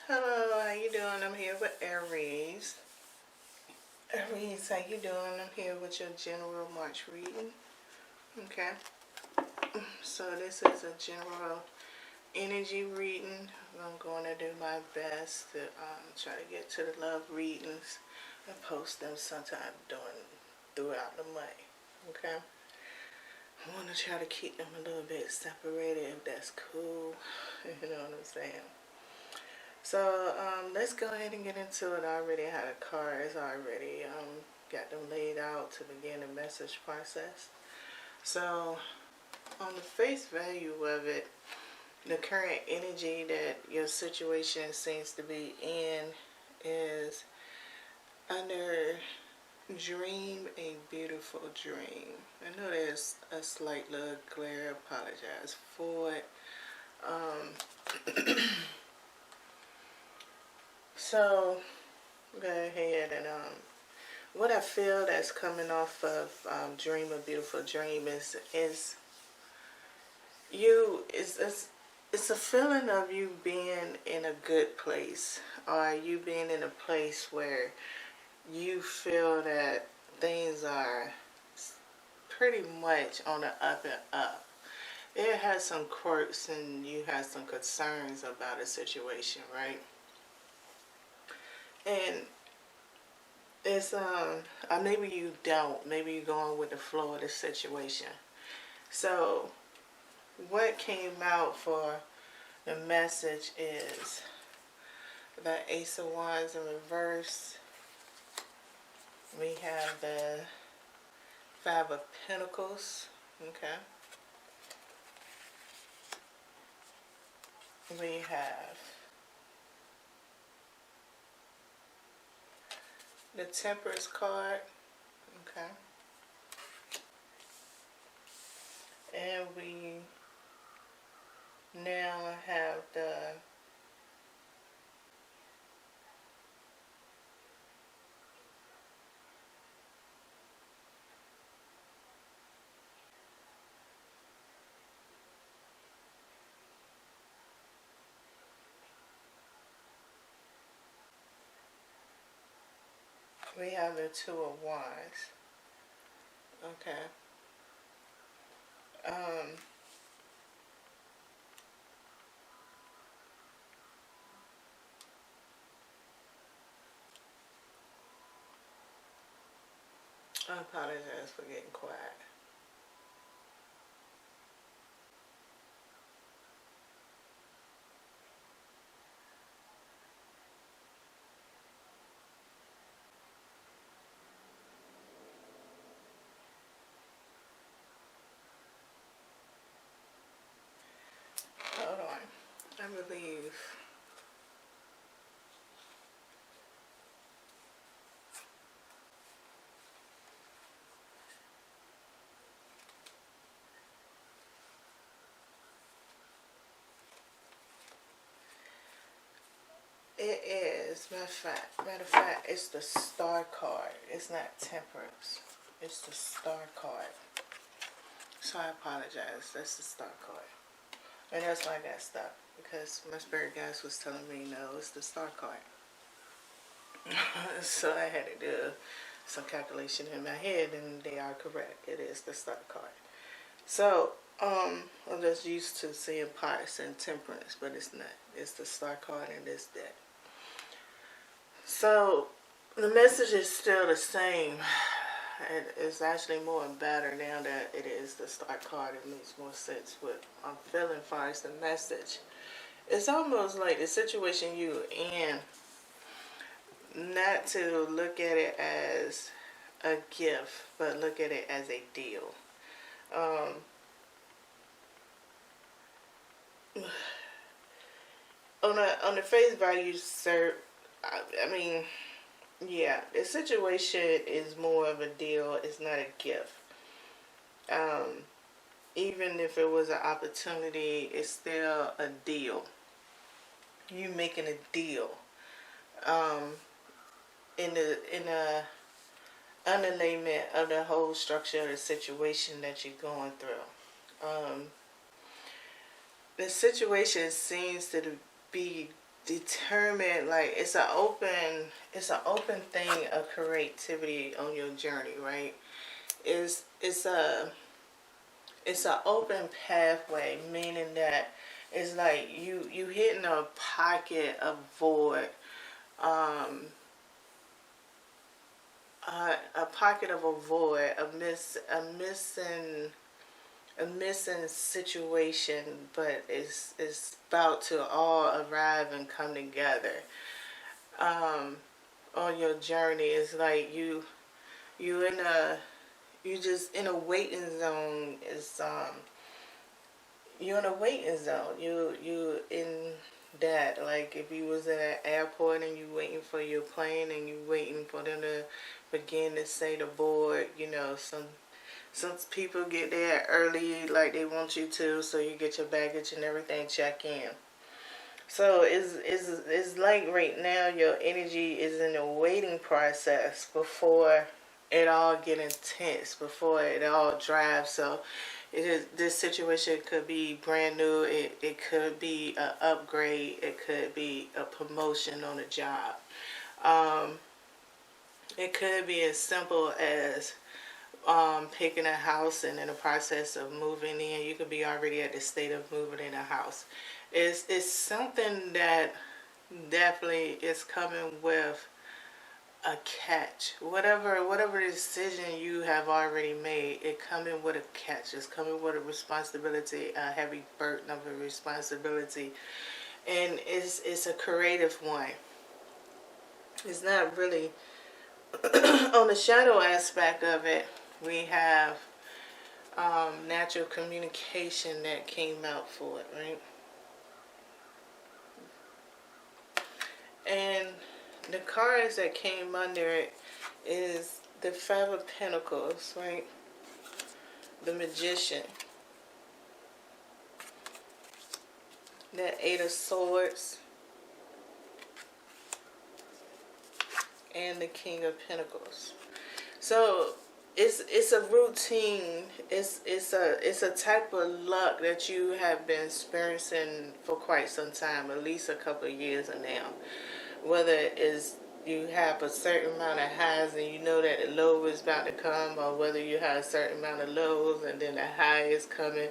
Hello, how you doing? I'm here with Aries. Aries, how you doing? I'm here with your general March reading. Okay. So this is a general energy reading. I'm going to do my best to try to get to the love readings and post them sometime throughout the month. Okay. I want to try to keep them a little bit separated if that's cool. You know what I'm saying? So let's go ahead and get into it. I already had a cards. I already got them laid out to begin the message process. So on the face value of it, the current energy that your situation seems to be in is under dream a beautiful dream. I know there's a slight little glare. Apologize for it. So go ahead and what I feel that's coming off of Dream a Beautiful Dream is it's a feeling of you being in a good place, or you being in a place where you feel that things are pretty much on the up and up. It has some quirks and you have some concerns about a situation, right? And it's maybe you don't. Maybe you're going with the flow of the situation. So what came out for the message is the Ace of Wands in reverse. We have the Five of Pentacles. Okay. We have the Temperance card. Okay. And we now have the Two of Wands. Okay. I apologize for getting quiet. Hold on. I believe it is. Matter of fact, it's the Star card. It's not Temperance. It's the Star card. So I apologize. That's the Star card. And that's why I got stuck, because my spirit guides was telling me no, it's the Star card. So I had to do some calculation in my head, and they are correct. It is the Star card. So I'm just used to seeing parts and Temperance, but it's not. It's the Star card in this deck. So the message is still the same. It's actually more and better now that it is the Star card. It makes more sense what I'm feeling as far as the message. It's almost like the situation you're in, not to look at it as a gift, but look at it as a deal. On the face value, sir, I mean, yeah, the situation is more of a deal. It's not a gift. Even if it was an opportunity, it's still a deal. You making a deal. In the underlayment of the whole structure of the situation that you're going through. The situation seems to be determined, like it's an open thing of creativity on your journey, right? It's a open pathway, meaning that it's like you hitting a pocket of void, um, a pocket of a void, a missing situation, but it's about to all arrive and come together. On your journey, it's like you in a you just in a waiting zone. Is You're in a waiting zone. You in that, like if you was at an airport and you waiting for your plane and you waiting for them to begin to say the board. Some people get there early, like they want you to, so you get your baggage and everything, check in. So it's like right now your energy is in the waiting process before it all get intense, before it all drives. So this situation could be brand new. It could be an upgrade. It could be a promotion on a job. Um, it could be as simple as picking a house and in the process of moving in. You could be already at the state of moving in a house. It's something that definitely is coming with a catch. Whatever decision you have already made, it coming with a catch. It's coming with a responsibility, a heavy burden of a responsibility, and it's a creative one. It's not really on the shadow aspect of it. We have natural communication that came out for it, right? And the cards that came under it is the Five of Pentacles, right? The Magician. The Eight of Swords. And the King of Pentacles. So it's a routine. It's a type of luck that you have been experiencing for quite some time, at least a couple of years now. Whether it's you have a certain amount of highs and you know that the low is about to come, or whether you have a certain amount of lows and then the high is coming.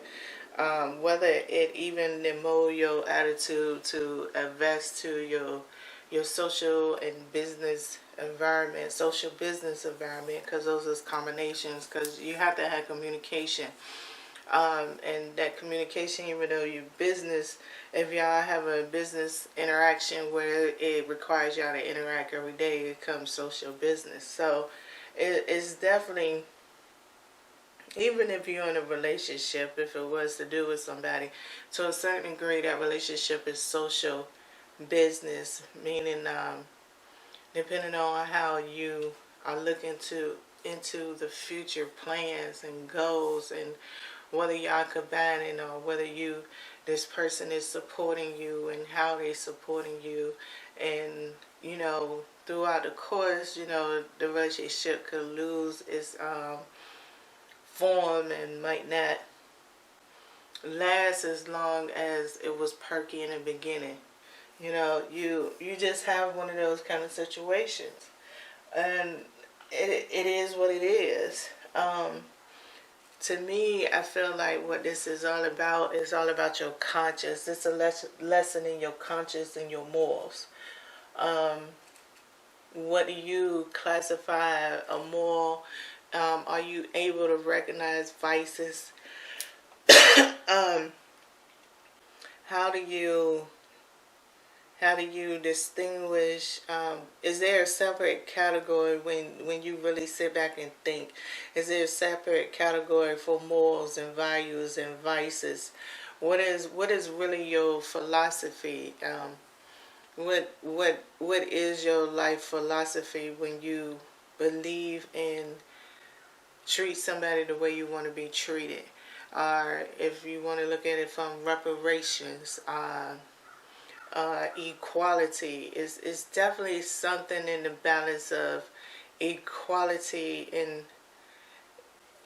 Whether it even mold your attitude to invest to your social and business environment, social business environment, because those are combinations, because you have to have communication. And that communication, even though you business, if y'all have a business interaction where it requires y'all to interact every day, it becomes social business. So it's definitely, even if you're in a relationship, if it was to do with somebody, to a certain degree, that relationship is social business, meaning depending on how you are looking into the future plans and goals, and whether y'all combining or whether this person is supporting you and how they supporting you, and throughout the course, the relationship could lose its form and might not last as long as it was perky in the beginning. You just have one of those kind of situations, and it is what it is. To me, I feel like what this is all about is all about your conscience. It's a lesson in your conscience and your morals. What do you classify a moral? Are you able to recognize vices? um, how do you distinguish? Is there a separate category when you really sit back and think? Is there a separate category for morals and values and vices? What is really your philosophy? What is your life philosophy when you believe in treat somebody the way you want to be treated? Or if you want to look at it from reparations, equality is definitely something in the balance of equality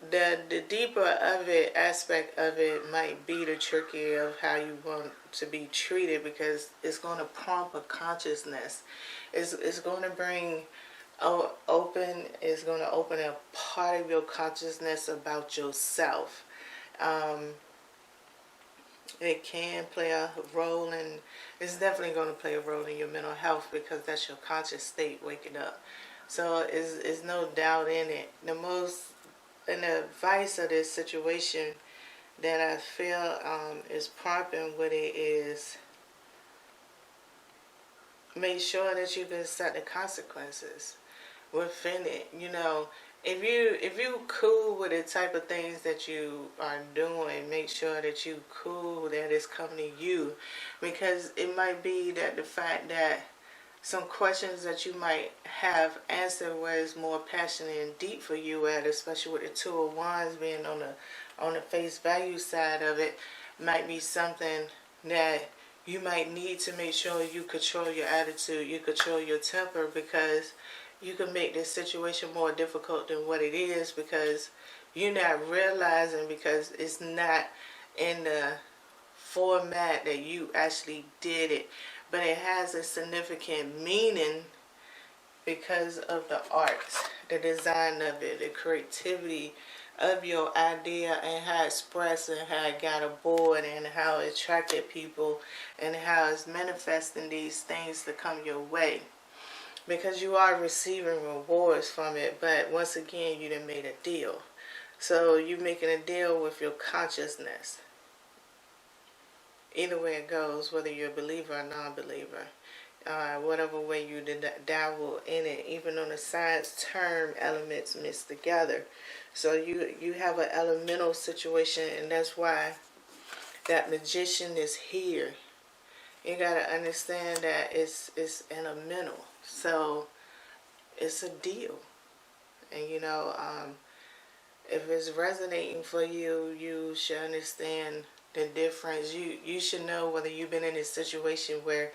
the deeper of it aspect of it might be the tricky of how you want to be treated, because it's going to prompt a consciousness. It's going to bring open. It's going to open a part of your consciousness about yourself. It can play a role in. It's definitely going to play a role in your mental health, because that's your conscious state waking up. So is no doubt in it. And the advice of this situation that I feel is prompting with it is, make sure that you can set the consequences within it. You know, if you cool with the type of things that you are doing, make sure that you cool that it's coming to you, because it might be that the fact that some questions that you might have answered where it's more passionate and deep for you at, especially with the Two of Wands being on the face value side of it, might be something that you might need to make sure you control your attitude, you control your temper, because you can make this situation more difficult than what it is, because you're not realizing, because it's not in the format that you actually did it, but it has a significant meaning because of the arts, the design of it, the creativity of your idea, and how it expressed, and how it got aboard, and how it attracted people, and how it's manifesting these things to come your way. Because you are receiving rewards from it, but once again, you done made a deal. So you're making a deal with your consciousness. Either way it goes, whether you're a believer or non-believer, whatever way you dabble in it, even on the science term, elements mixed together. So you have an elemental situation, and that's why that magician is here. You gotta understand that it's elemental, so it's a deal. And if it's resonating for you, you should understand the difference. You should know whether you've been in a situation where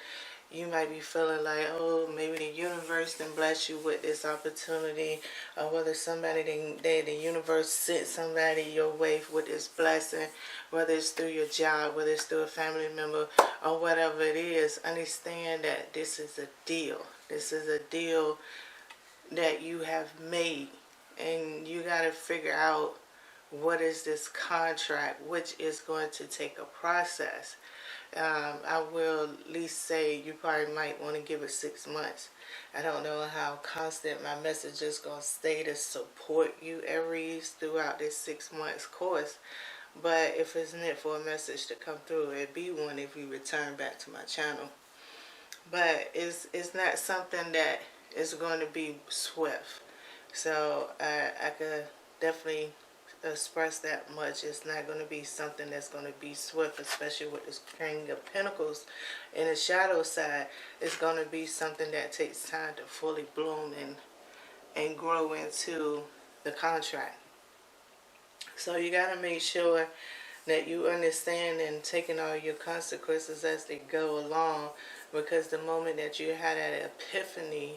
you might be feeling like, oh, maybe the universe didn't bless you with this opportunity, or whether the universe sent somebody your way with this blessing, whether it's through your job, whether it's through a family member, or whatever it is. Understand that this is a deal. This is a deal that you have made, and you got to figure out what is this contract, which is going to take a process. I will at least say you probably might want to give it 6 months. I don't know how constant my message is going to stay to support you, Aries, throughout this 6 months course. But if it's meant for a message to come through, it'd be one if you return back to my channel. But it's not something that is going to be swift. So I could definitely express that much. It's not going to be something that's going to be swift, especially with this King of Pentacles in the shadow side. It's going to be something that takes time to fully bloom and grow into the contract. So you got to make sure that you understand and taking all your consequences as they go along, because the moment that you had that epiphany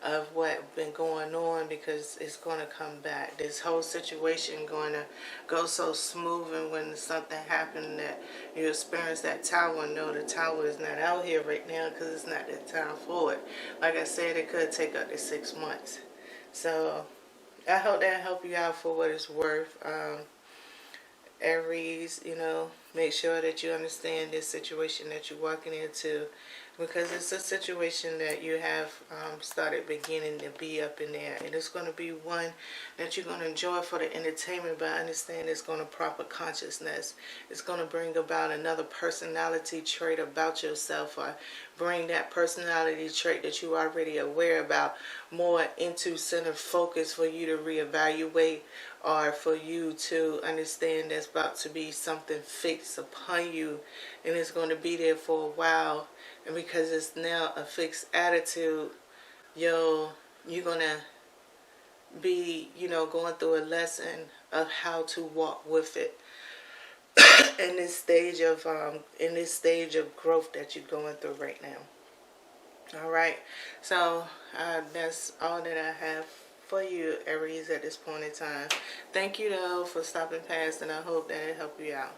of what been going on, because it's going to come back. This whole situation going to go so smooth, and when something happened that you experience that tower, no, the tower is not out here right now, because it's not the time for it. Like I said, it could take up to 6 months. So I hope that helped you out for what it's worth. Aries, make sure that you understand this situation that you're walking into, because it's a situation that you have started beginning to be up in there, and it's going to be one that you're going to enjoy for the entertainment, but I understand it's going to prop a consciousness. It's going to bring about another personality trait about yourself, or bring that personality trait that you're already aware about more into center focus for you to reevaluate, or for you to understand there's about to be something fixed upon you, and it's going to be there for a while. And because it's now a fixed attitude, you're going to be, going through a lesson of how to walk with it in this stage of growth that you're going through right now. All right, so that's all that I have for you, Aries, at this point in time. Thank you, though, for stopping past, and I hope that it helped you out.